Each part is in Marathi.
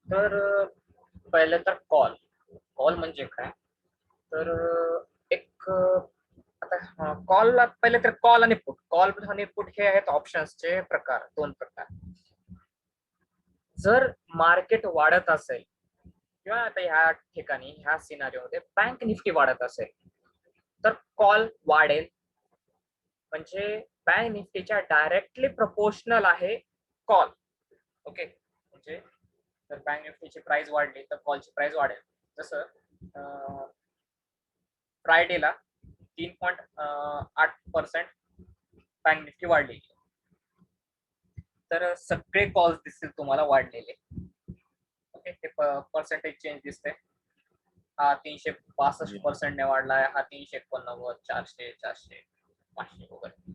तर पहिलं तर कॉल. कॉल म्हणजे काय? तर एक आता कॉलला पहिले तर कॉल आणि पुट. कॉल आणि पुट हे आहेत ऑप्शन्सचे प्रकार, दोन प्रकार. जर मार्केट वाढत असेल किंवा आता ह्या ठिकाणी ह्या सिनारिओमध्ये बँक निफ्टी वाढत असेल तर कॉल वाढेल. म्हणजे बँक निफ्टीच्या डायरेक्टली प्रपोर्शनल आहे कॉल. ओके, म्हणजे जर बँक निफ्टीची प्राइस वाढली तर कॉलची प्राइस वाढेल. जसं फ्रायडेला 3.8% बँक निफ्टी वाढलेली. तर सगळे कॉल्स दिसतील तुम्हाला वाढलेले. ओके, ते पर्सेंटेज चेंज दिसते. हा 362% ने वाढलाय, हा 389, 400, 400, 500 वगैरे.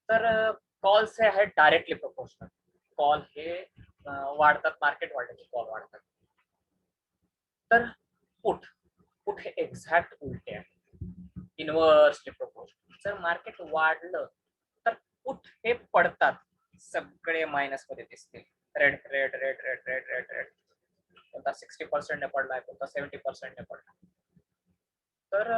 तर कॉल्स हे आहेत डायरेक्टली प्रपोर्शनल. कॉल हे वाढतात, मार्केट वाढले की कॉल वाढतात. तर पुट पुट हे एक्झॅक्ट उलटे आहे, इनव्हर्सली प्रपोर्शनल. जर मार्केट वाढलं तर पुट हे पडतात, सगळे मायनस मध्ये दिसतील. Red red red red red red red. कोणता 60% ने पडलाय, कोणता 70% ने पडला. तर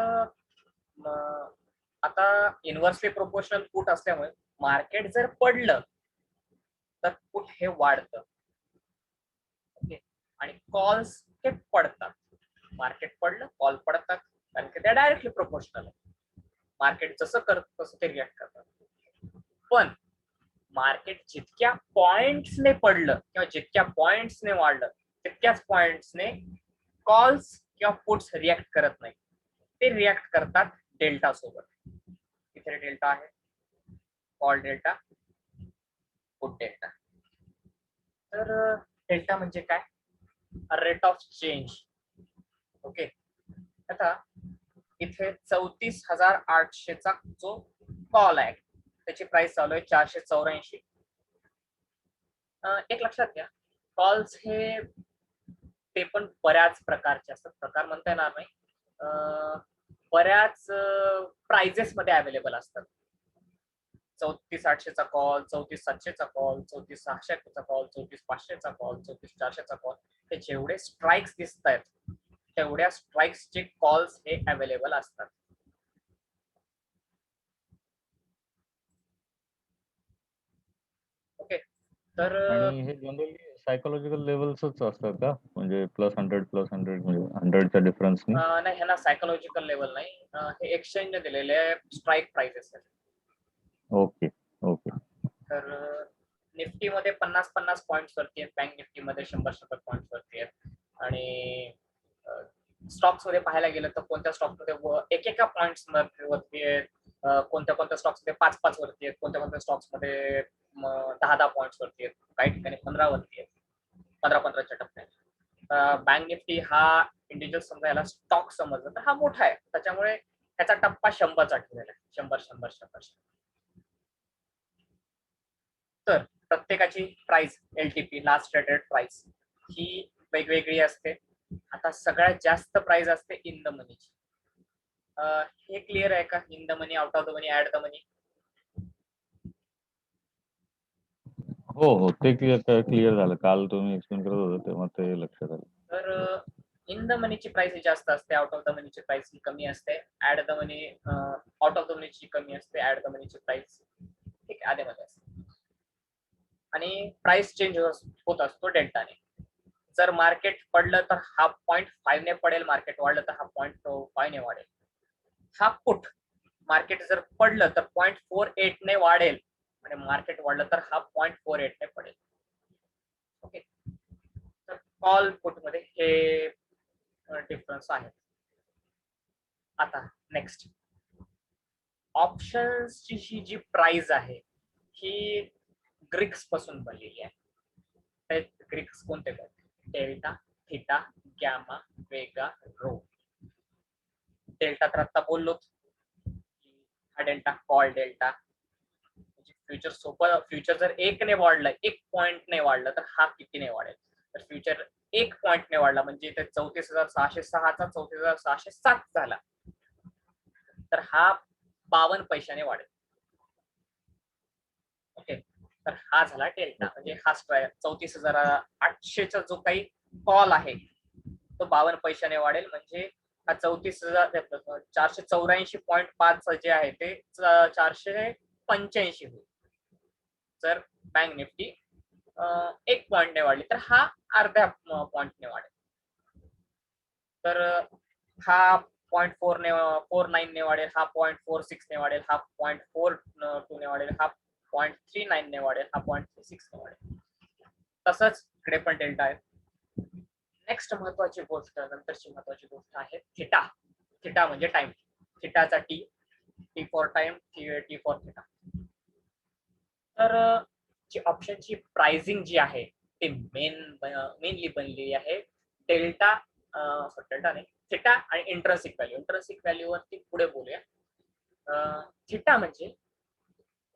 आता इनव्हर्सली प्रोपोर्शनल पुट असल्यामुळे मार्केट जर पडलं तर पुट हे वाढतं. ओके, आणि कॉल्स हे पडतात. मार्केट पडलं, कॉल पडतात, कारण की ते डायरेक्टली प्रोपोर्शनल आहे. मार्केट जसं करतं तसं ते रिॲक्ट करतात. पण मार्केट जितक्या पॉइंट्सने पडलं किंवा जितक्या पॉइंट्सने वाढलं तितक्याच पॉइंट्सने कॉल्स किंवा पुट्स रिॲक्ट करत नाही. ते रिॲक्ट करतात डेल्टा सोबत. इथे डेल्टा आहे, कॉल डेल्टा, पुट डेल्टा. तर डेल्टा म्हणजे काय? Rate of change. ओके, आता इथे 34,800चा जो कॉल आहे त्याची प्राइस चालू आहे 484. एक लक्षात घ्या, कॉल्स हे ते पण बऱ्याच प्रकारचे असतात. प्रकार म्हणता येणार नाही, बऱ्याच प्राइजेस मध्ये अवेलेबल असतात. 34,800चा कॉल, 34,700चा कॉल, 34,600चा कॉल, 34,500चा कॉल, 34,400चा कॉल. हे जेवढे स्ट्राइक्स दिसत आहेत तेवढ्या स्ट्राइक्सचे कॉल्स हे अवेलेबल असतात. ओके, तर आणि हे जनरली सायकोलॉजिकल लेवल्सच असतात का? म्हणजे +100 म्हणजे 100च्या डिफरन्सनी? नाही, ह्याला सायकोलॉजिकल लेवल नाही. हे एक्सचेंजने दिलेले स्ट्राईक प्राइसेस आहेत. Okay okay. तर निफ्टीमध्ये 50-50 पॉईंट्स वरती आहेत, बँक निफ्टीमध्ये 100-100 पॉईंट्स वरती आहेत. आणि स्टॉक्स मध्ये पाहायला गेलं तर कोणत्या स्टॉक्समध्ये एकेका पॉईंट्स वरती आहेत, कोणत्या कोणत्या स्टॉक्समध्ये 5-5 वरती आहेत, कोणत्या कोणत्या स्टॉक्समध्ये 10-10 पॉईंट्स वरती आहेत, काही ठिकाणी 15 वरती आहेत, 15-15च्या टप्प्यात. बँक निफ्टी हा इंडिव्हिज्युअल समजा याला स्टॉक समजलं तर हा मोठा आहे, त्याच्यामुळे त्याचा टप्पा 100चा ठेवलेला आहे. 100-100-100. तर प्रत्येकाची price, LTP last traded price, ही वेगवेगळी असते. आता सगळ्यात जास्त प्राइस असते इन द मनीची. हे क्लिअर आहे का? In the money, out of the money, at the money. हो हो, ते क्लिअर क्लिअर झालं. काल तुम्ही एक्सप्लेन करत होता तेव्हा ते लक्षात आलं. तर इन द मनीची प्राइस ही जास्त असते, आउट ऑफ द मनीची प्राइस ही कमी असते. At the money, out of the मनीची कमी असते, ऍड द मनीची प्राइस ठीक आहे आधेमध्ये असते. आणि प्राइस चेंज होत असतो डेल्टाने. जर मार्केट पडलं तर हा 0.5 ने पडेल, मार्केट वाढलं तर हा 0.5 ने वाढेल. हा पुट, मार्केट जर पडलं तर 0.48 ने वाढेल आणि मार्केट वाढलं तर हा 0.48 ने पडेल. ओके, तर कॉल पुट मध्ये हे डिफरन्स आहे. आता नेक्स्ट, ऑप्शन्सची ही जी प्राइस आहे ही ग्रीक्स पासून बनलेली आहे. ग्रीक्स कोणते? डेल्टा, थिटा, गॅमा, वेगा, रो. डेल्टा तर आता बोललो, हा डेल्टा कॉल डेल्टा. फ्युचर सोपं, फ्युचर जर 1 ने वाढलं, 1 पॉइंट ने वाढलं तर हा कितीने वाढेल? तर फ्युचर 1 पॉइंट ने वाढला म्हणजे ते 34,606चा 34,607 झाला, तर हा 52 पैशाने वाढेल. ओके, तर हा झाला डेल्टा, म्हणजे हा 34,800चा जो काही कॉल आहे तो 52 पैशाने वाढेल, म्हणजे हा 34,484.5 जे आहे ते 485 होईल. जर बँक निफ्टी 1 पॉइंटने वाढली तर हा अर्ध्या पॉइंटने वाढेल. तर हा 0.49 ने वाढेल, हा 0.46 ने वाढेल, हा 0.42 ने वाढेल, हा 0.39 ने वाढेल, हा 0.36 ने वाढेल. तसंच इकडे पण डेल्टा आहे. नेक्स्ट महत्वाची गोष्ट, नंतरची महत्वाची गोष्ट आहे थिटा. थिटा म्हणजे टाइम. थिटाचा T for time, T for theta. तर जी ऑप्शनची प्राइसिंग जी आहे ते मेनली बनलेली आहे डेल्टा नाही, थिटा आणि इंट्रिन्सिक व्हॅल्यू. इंट्रिन्सिक व्हॅल्यू वरती पुढे बोलूया. थिटा म्हणजे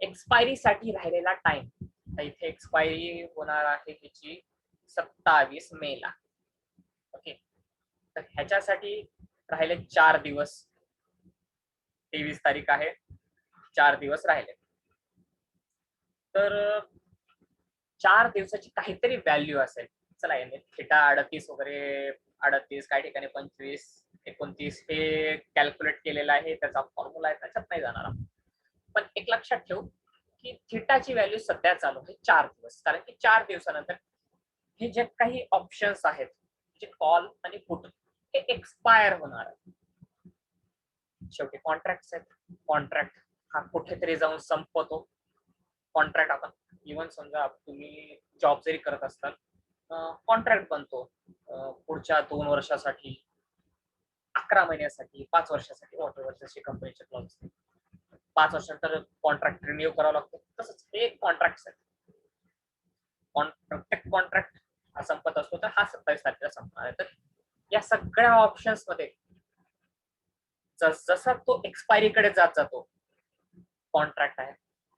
एक्सपायरी साठी राहिलेला टाइम. इथे एक्सपायरी होणार आहे ह्याची 27 मे ला. ओके, तर ह्याच्यासाठी राहिले 4 दिवस. 23 तारीख आहे, 4 दिवस राहिले. तर 4 दिवसाची काहीतरी व्हॅल्यू असेल. चला याने थिटा 38 वगैरे, 38 काही ठिकाणी 25, 29 हे कॅल्क्युलेट केलेलं आहे, त्याचा फॉर्म्युला आहे, त्याच्यात नाही जाणार. पण एक लक्षात ठेवू की थिटाची व्हॅल्यू सध्या चालू आहे 4 दिवस, कारण की 4 दिवसानंतर हे जे काही ऑप्शन्स आहेत, जे कॉल आणि पुट, हे एक्सपायर होणार आहे. शेवटी कॉन्ट्रॅक्ट आहेत. कॉन्ट्रॅक्ट हा कुठेतरी जाऊन संपतो. कॉन्ट्रॅक्ट आपण इव्हन समजा तुम्ही जॉब जरी करत असताल, कॉन्ट्रॅक्ट बनतो पुढच्या 2 वर्षासाठी, 11 महिन्यासाठी, 5 वर्षासाठी, वॉटेवर जशी कंपनीचे क्लॉज असते. 5 वर्षानंतर कॉन्ट्रॅक्ट रिन्यू करावं लागतो. तसंच हे कॉन्ट्रॅक्ट आहे. प्रत्येक कॉन्ट्रॅक्ट हा संपत असतो, तर हा 27 तारखेला संपणार आहे. तर या सगळ्या ऑप्शन्स मध्ये जसा तो एक्सपायरीकडे जात जातो, कॉन्ट्रॅक्ट आहे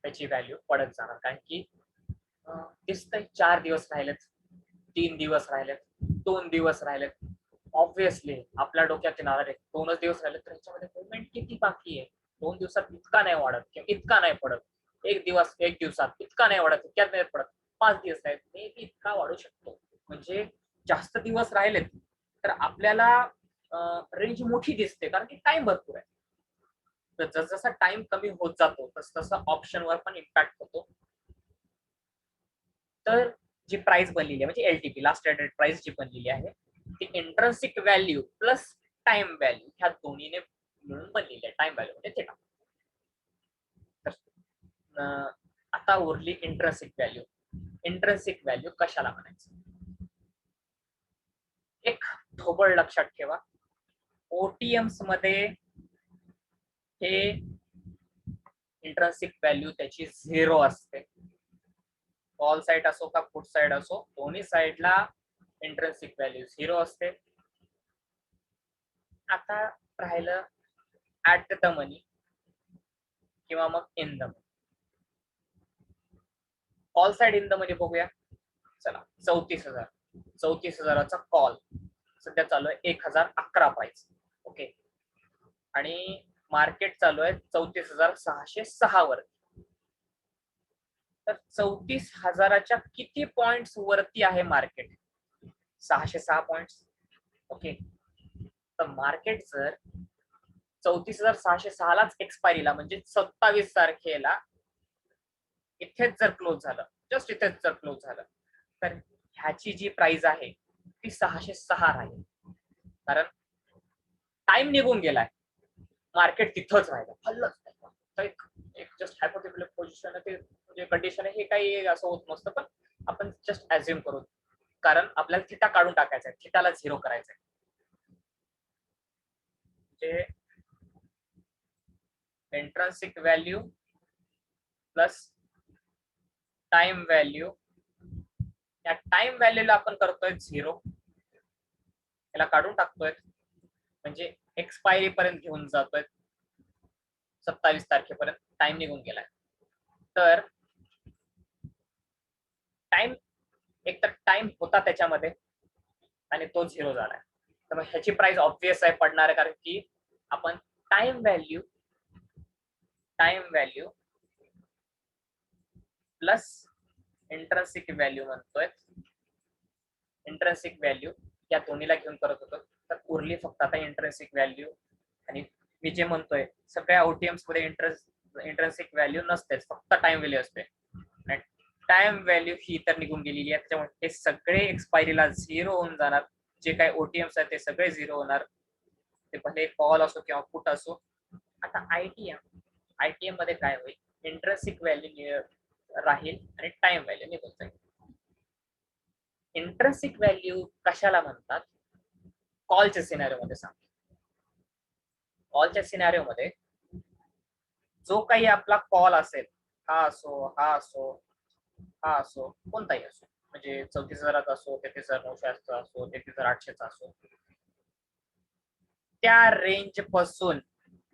त्याची व्हॅल्यू पडत जाणार. कारण की दिसतंय 4 दिवस राहिलेत, 3 दिवस राहिलेत, 2 दिवस राहिलेत. ऑब्व्हियसली आपल्या डोक्यात येणार आहे 2च दिवस राहिले, तर ह्याच्यामध्ये पेमेंट किती बाकी आहे. 2 दिवसात इतका नाही वाढत किंवा इतका नाही पडत. 1 दिवसात इतका नाही वाढत, इतक्यात नाही पडत. 5 दिवस आहेत, मे बी इतका वाढू शकतो. म्हणजे जास्त दिवस राहिलेत तर आपल्याला रेंज मोठी दिसते, कारण की टाइम भरपूर आहे. तर जसजसा टाइम कमी होत जातो तस तसा ऑप्शनवर पण इम्पॅक्ट होतो. तर जी प्राइस बनलेली आहे, म्हणजे एलटीपी, लास्ट ट्रेडेड प्राइस जी बनलेली आहे, ती intrinsic value plus time value ह्या दोन्हीने मिळून बनलेली आहे. टाइम व्हॅल्यू म्हणजे थिटा. तर आता उरली इंट्रिन्सिक व्हॅल्यू. इंट्रिन्सिक व्हॅल्यू कशाला म्हणायचं? एक ढोबळ लक्षात ठेवा. ओटीएम्स मध्ये हे इंट्रिन्सिक व्हॅल्यू त्याची 0 असते. कॉल साइड असो का पुट साइड असो, दोन्ही साइडला इंट्रिन्सिक व्हॅल्यू 0 असते. आता राहिलं ऍट द मनी किंवा मग in the money. Call side in the money बघूया. चला 34,000. 34,000चा कॉल सध्या चालू आहे 1,011 प्राइस. ओके, आणि मार्केट चालू आहे 34,606 वर. तर 34,000च्या किती पॉइंट्स वरती आहे मार्केट? 606 पॉइंट्स. ओके, तर मार्केट जर 34,606 लाच एक्सपायरीला म्हणजे 27 तारखेला इथेच जर क्लोज झालं, जस्ट इथेच जर क्लोज झालं, तर ह्याची जी प्राइस आहे ती 606 राहील. कारण टाइम निघून गेलाय, मार्केट तिथंच राहिलं, हल्लच नाही. एक जस्ट हायपोथेटिकल पोझिशन आहे, म्हणजे कंडिशन आहे, हे काही असं होत नसतं, पण आपण जस्ट ऍझ्युम करू, कारण आपल्याला थिटा काढून टाकायचा आहे, थिटाला 0 करायचं आहे. म्हणजे intrinsic value plus time value. या टाइम व्हॅल्यूला आपण करतोय 0, याला काढून टाकतोय, म्हणजे एक्सपायरी पर्यंत घेऊन जातोय, 27 तारखेपर्यंत टाइम निघून गेलाय. तर टाइम, एक तर टाइम होता त्याच्यामध्ये आणि तो 0 झालाय, तर मग ह्याची प्राइस ऑब्व्हियस आहे पडणार आहे, कारण की आपण time value plus intrinsic value म्हणतोय. इंट्रिन्सिक व्हॅल्यू या दोन्हीला घेऊन करत होतो, तर उरली फक्त आता इंट्रिन्सिक व्हॅल्यू. आणि मी जे म्हणतोय सगळ्या ओटीएम्स मध्ये इंट्रिन्सिक व्हॅल्यू नसतेच, फक्त टाइम व्हॅल्यू असते. आणि टाइम व्हॅल्यू ही तर निघून गेलेली आहे, त्याच्यामुळे हे सगळे एक्सपायरीला झिरो होऊन जाणार. जे काही ओटीएम्स आहेत ते सगळे झिरो होणार, ते भले कॉल असो किंवा पुट असो. आता आयटीएम मध्ये काय होईल, इंट्रिन्सिक व्हॅल्यू राहील आणि टाइम व्हॅल्यू निघून जाईल. इंट्रिन्सिक व्हॅल्यू कशाला म्हणतात, कॉलच्या सिनारिओ मध्ये सांगतो. कॉलच्या सिनारिओ मध्ये जो काही आपला कॉल असेल, हा असो, हा असो, हा असो, कोणताही असो, म्हणजे 34,000 असो, 33,900 असो, 33,800 असो, त्या रेंज पासून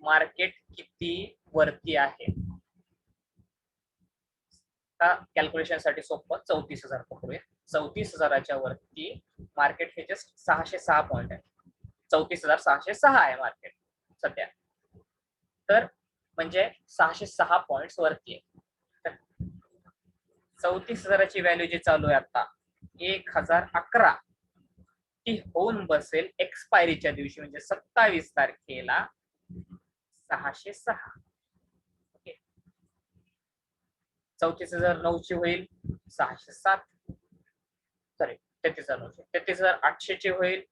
मार्केट किती वरती आहे. कॅल्क्युलेशन साठी सोपं 34,000 पकडूया. 34,000च्या वरती मार्केट हे जस्ट 606 पॉईंट आहे. 34,606 आहे मार्केट सध्या. तर म्हणजे 606 पॉइंट्स वरती आहे. 34,000ची व्हॅल्यू जी चालू आहे आता 1011, ती होऊन बसेल एक्सपायरीच्या दिवशी म्हणजे 27 तारखेला 606. ओके, 34,900 होईल 607, सॉरी 33,900, 33,800 होईल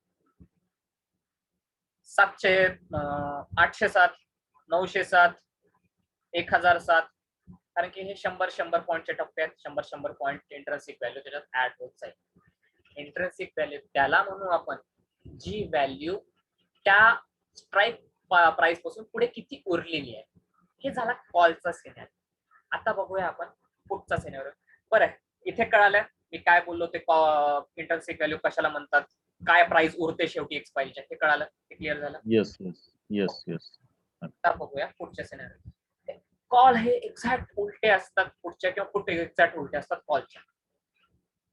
807, 907, 1007. कारण की हे 100 पॉईंटचे टप्पे आहेत. 100 पॉईंट इंट्रिन्सिक व्हॅल्यू त्याच्यात ऍड होत जाईल. इंट्रिन्सिक व्हॅल्यू त्याला म्हणू आपण जी व्हॅल्यू त्या स्ट्राईक प्राइस पासून पुढे किती उरलेली आहे. हे झाला कॉलचा सिनारिओ. आता बघूया आपण पुटचा सिनारिओ. बरं, इथे कळालं मी काय बोललो ते इंट्रिन्सिक व्हॅल्यू कशाला म्हणतात, काय प्राइस उरते शेवटी एक्सपायरीच्या, हे कळालं, हे क्लिअर झालं. Yes yes yes yes. आता बघूया पुढच्या सिनारिओ. कॉल हे एक्झॅक्ट उलटे असतात पुढच्या, किंवा पुढे एक्झॅक्ट उलटे असतात कॉलच्या.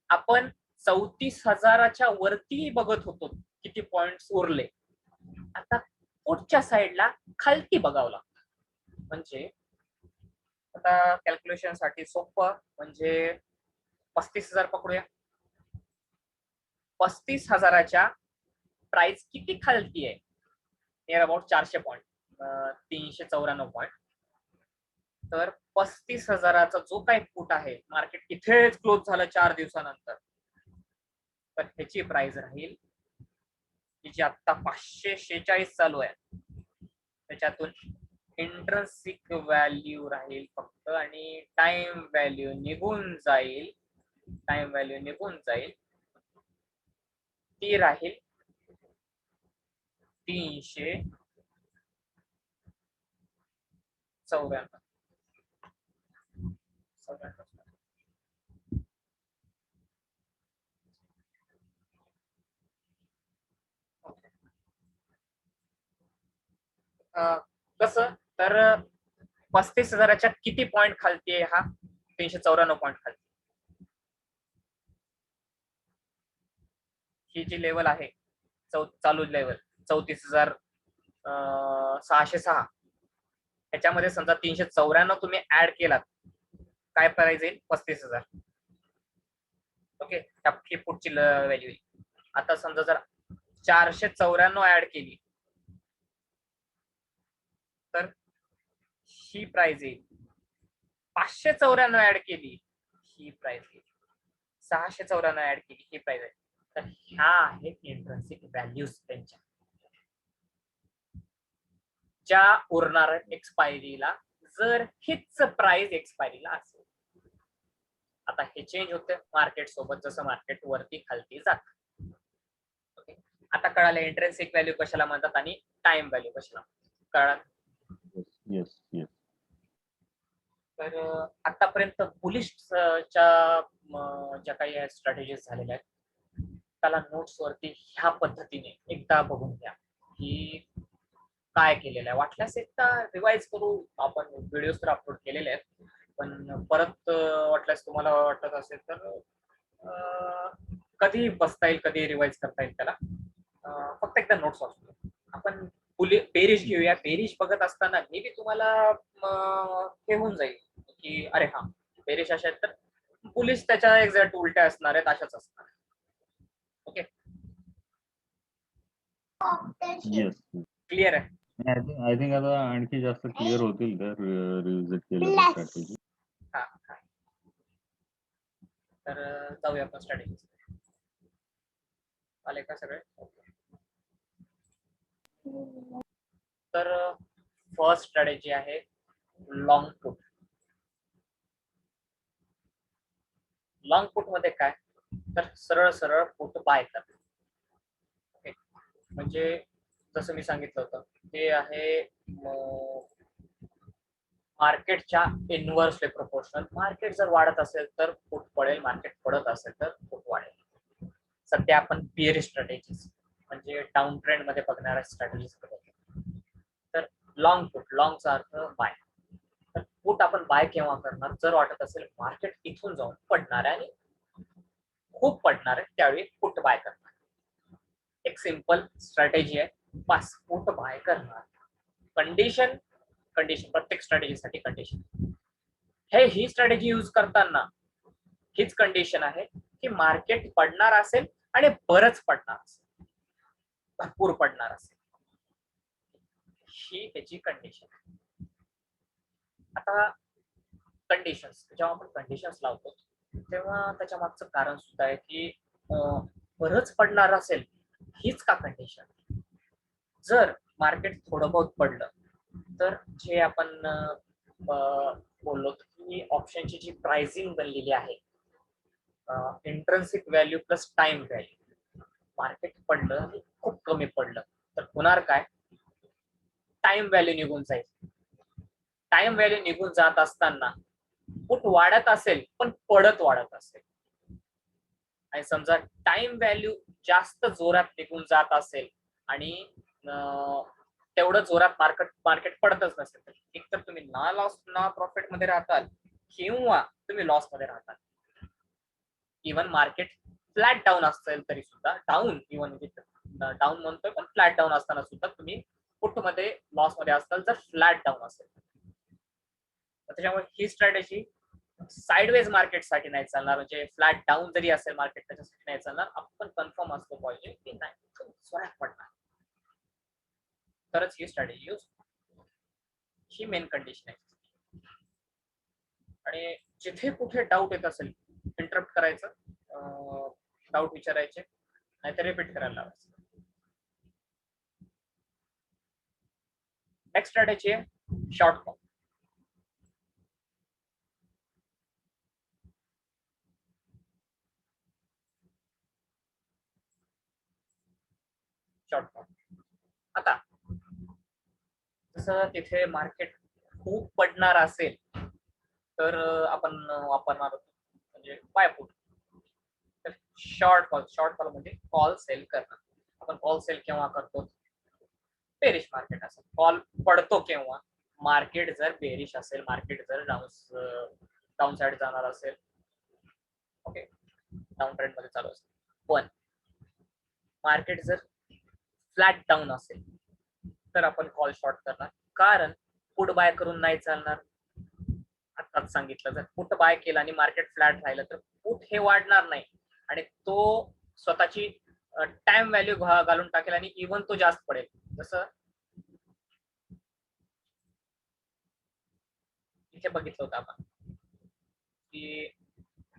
आपण 34,000च्या वरती बघत होतो किती पॉइंट्स उरले, आता पुढच्या साईडला खालती बघावं लागतं. म्हणजे आता कॅल्क्युलेशन साठी सोपं, म्हणजे 35,000 पकडूया. 35,000च्या प्राइस किती खालती आहे, नियर अबाउट 400 पॉईंट, 394 पॉईंट. तर 35,000चा जो काही पुट आहे, मार्केट इथेच क्लोज झालं 4 दिवसानंतर, तर ह्याची प्राइस राहील जी आता 546 चालू आहे, त्याच्यातून इंट्रिन्सिक व्हॅल्यू राहील फक्त आणि टाइम व्हॅल्यू निघून जाईल. ती राहील 394. कसं, तर 35,000च्या किती पॉइंट खालती आहे, हा 394 पॉइंट खालती. ही जी लेवल आहे चालू लेवल 34,606, त्याच्यामध्ये समजा 394 तुम्ही ऍड केलात, काय प्राइस येईल 35,000. ओके, ही पुढची व्हॅल्यू येईल. आता समजा जर 494 ऍड केली तर ही प्राइस येईल. 594 ऍड केली ही प्राइस येईल. 694 ऍड केली ही प्राइस आहे. तर ह्या आहेत इंट्रिन्सिक व्हॅल्यूज त्यांच्या, ज्या उरणार एक्सपायरीला जर हीच प्राइस एक्सपायरीला असेल. आता हे चेंज होते मार्केट सोबत, जसं मार्केट वरती खालती जात. ओके, आता कळालं इंट्रिन्सिक व्हॅल्यू कशाला म्हणतात आणि टाइम व्हॅल्यू कशाला कळालं. Yes yes. तर आतापर्यंत बुलिशच्या ज्या काही स्ट्रॅटेजीज झालेल्या आहेत त्याला नोट्स वरती ह्या पद्धतीने एकदा बघून घ्या की काय केलेलं आहे. वाटल्यास एकदा रिवाइज करू, आपण व्हिडिओज तर अपलोड केलेले आहेत, पण परत वाटल्यास तुम्हाला वाटत असेल तर कधी बसता येईल, कधी रिवाइज करता येईल त्याला. फक्त एकदा नोट्स वाचतो आपण. बेरीज घेऊया. बेरीज बघत असताना नेहमी तुम्हाला हे होऊन जाईल की अरे हा बेरीज अशा आहेत तर पोलीस त्याच्या एक्झॅक्ट उलट्या असणार आहेत, अशाच असणार. Okay, yes. क्लिअर आहे? आय थिंक आता आणखी जास्त क्लिअर होतील का रिव्हिजिट केलं स्ट्रॅटेजी. हा, तर जाऊया आपण स्ट्रॅटेजी. आले का सगळे? तर फर्स्ट स्ट्रॅटेजी आहे लॉंग पुट. लॉंग पुट मध्ये काय, तर सरळ सरळ पुट बाय करणे. ओके, म्हणजे जसं मी सांगितलं होतं ते आहे मार्केटच्या इनव्हर्सली प्रोपोर्शनल. मार्केट जर वाढत असेल तर पुट पडेल, मार्केट पडत असेल तर पुट वाढेल. सध्या आपण बिअरिश स्ट्रॅटेजीज म्हणजे डाऊन ट्रेंड मध्ये बघणाऱ्या स्ट्रॅटेजीज बघतो. तर लॉंग पुट, लॉंगचा अर्थ बाय. तर पुट आपण बाय केव्हा करणार, जर वाटत असेल मार्केट इथून जाऊन पडणार आहे आणि खूप पडणार आहे, त्यावेळी पुट बाय करणार. एक सिंपल स्ट्रॅटेजी आहे, बस पुट बाय करणार. कंडिशन प्रत्येक स्ट्रॅटेजीसाठी कंडिशन. ही स्ट्रॅटेजी यूज करताना हीच कंडिशन आहे की मार्केट पडणार असेल आणि बरंच पडणार असेल, भरपूर पडणार असेल, ही त्याची कंडिशन आहे. आता कंडिशन्स, जेव्हा आपण कंडिशन्स लावतो तेव्हा त्याच्या मागचं कारण सुद्धा आहे की बरंच पडणार असेल, हीच का कंडिशन. जर मार्केट थोडं बहुत पडलं तर जे आपण बोललो की ऑप्शनची जी प्राइसिंग बनलेली आहे, intrinsic value plus time value, market पडलं आणि खूप कमी पडलं तर होणार काय, टाइम व्हॅल्यू निघून जाईल. टाइम व्हॅल्यू निघून जात असताना पुट वाढत असेल पण पडत वाढत असेल, आणि समजा टाइम व्हॅल्यू जास्त जोरात निघून जात असेल आणि तेवढं जोरात मार्केट पडतच नसेल, तर एक तर तुम्ही ना लॉस ना प्रॉफिट मध्ये राहताल किंवा तुम्ही लॉस मध्ये राहताल. इव्हन मार्केट फ्लॅट डाऊन असेल तरी सुद्धा, डाऊन इव्हन डाऊन म्हणतोय पण फ्लॅट डाऊन असताना सुद्धा तुम्ही पुट मध्ये लॉस मध्ये असताल जर फ्लॅट डाऊन असेल. त्याच्यामुळे ही स्ट्रॅटेजी साइडवेज मार्केटसाठी नाही चालणार, म्हणजे फ्लॅट डाऊन जरी असेल मार्केट त्याच्यासाठी नाही चालणार. आपण कन्फर्म असलो पाहिजे की नाही स्वरात पडणार, तरच ही स्ट्रॅटेजी यूज. ही मेन कंडिशन आहे. आणि जिथे कुठे डाऊट येत असेल इंटरप्ट करायचं, डाऊट विचारायचे, नाहीतर रिपीट करायला लावायचं. नेक्स्ट स्ट्रॅटेजी आहे शॉर्ट कॉल. शॉर्ट कॉल आता जसं तिथे मार्केट खूप पडणार असेल तर आपण वापरणार म्हणजे बाय पुट. तर शॉर्ट कॉल म्हणजे कॉल सेल करणं. आपण कॉल सेल केव्हा करतो, बेरिश मार्केट असेल. कॉल पडतो केव्हा, मार्केट जर बेरिश असेल, मार्केट जर डाऊन साइड जाणार असेल, ओके, डाऊन ट्रेंड मध्ये चालू असेल. पण मार्केट जर फ्लॅट डाऊन असेल तर आपण कॉल शॉर्ट करणार, कारण पुट बाय करून नाही चालणार. आताच सांगितलं, जर पुट बाय केलं आणि मार्केट फ्लॅट राहिलं तर पुट हे वाढणार नाही आणि तो स्वतःची टाइम व्हॅल्यू घालून टाकेल आणि इव्हन तो जास्त पडेल. जसं इथे बघितलं होतं आपण की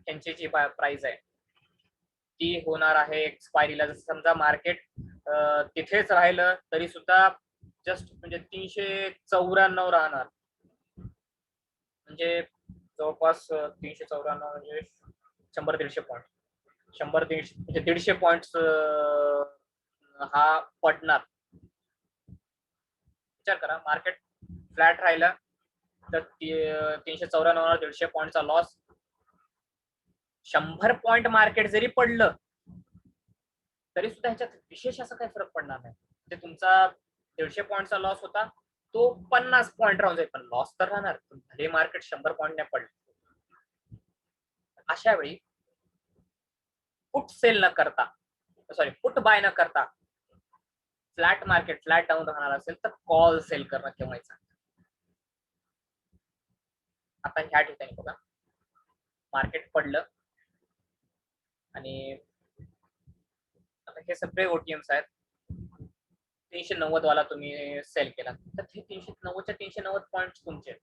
त्यांची जी प्राइस आहे ती होणार आहे एक्सपायरीला. जसं समजा मार्केट तिथेच राहिलं तरी सुद्धा जस्ट म्हणजे 394 राहणार, म्हणजे जवळपास 394 म्हणजे 100-150 पॉईंट, 100-150 म्हणजे 150 पॉइंट्स हा पडणार. विचार करा, मार्केट फ्लॅट राहिला तर 394 150 पॉईंटचा लॉस. 100 पॉइंट मार्केट जरी पडलं तरी सुद्धा ह्याच्यात विशेष असा काही फरक पडणार नाही. म्हणजे तुमचा 150 पॉईंटचा लॉस होता तो 50 पॉईंट राहून जाईल, पण लॉस तर राहणार. भले मार्केट 100 पॉईंट नाही पडले. अशा वेळी पुट सेल न करता, सॉरी पुट बाय न करता, फ्लॅट मार्केट फ्लॅट डाऊन राहणार असेल तर कॉल सेल करणं केव्हायचं. आता ह्या ठिकाणी बघा, मार्केट पडलं आणि आता हे सगळे ओटीएम्स आहेत. 390 वाला तुम्ही सेल केला तर हे 390च्या 390 पॉइंट तुमचे आहेत.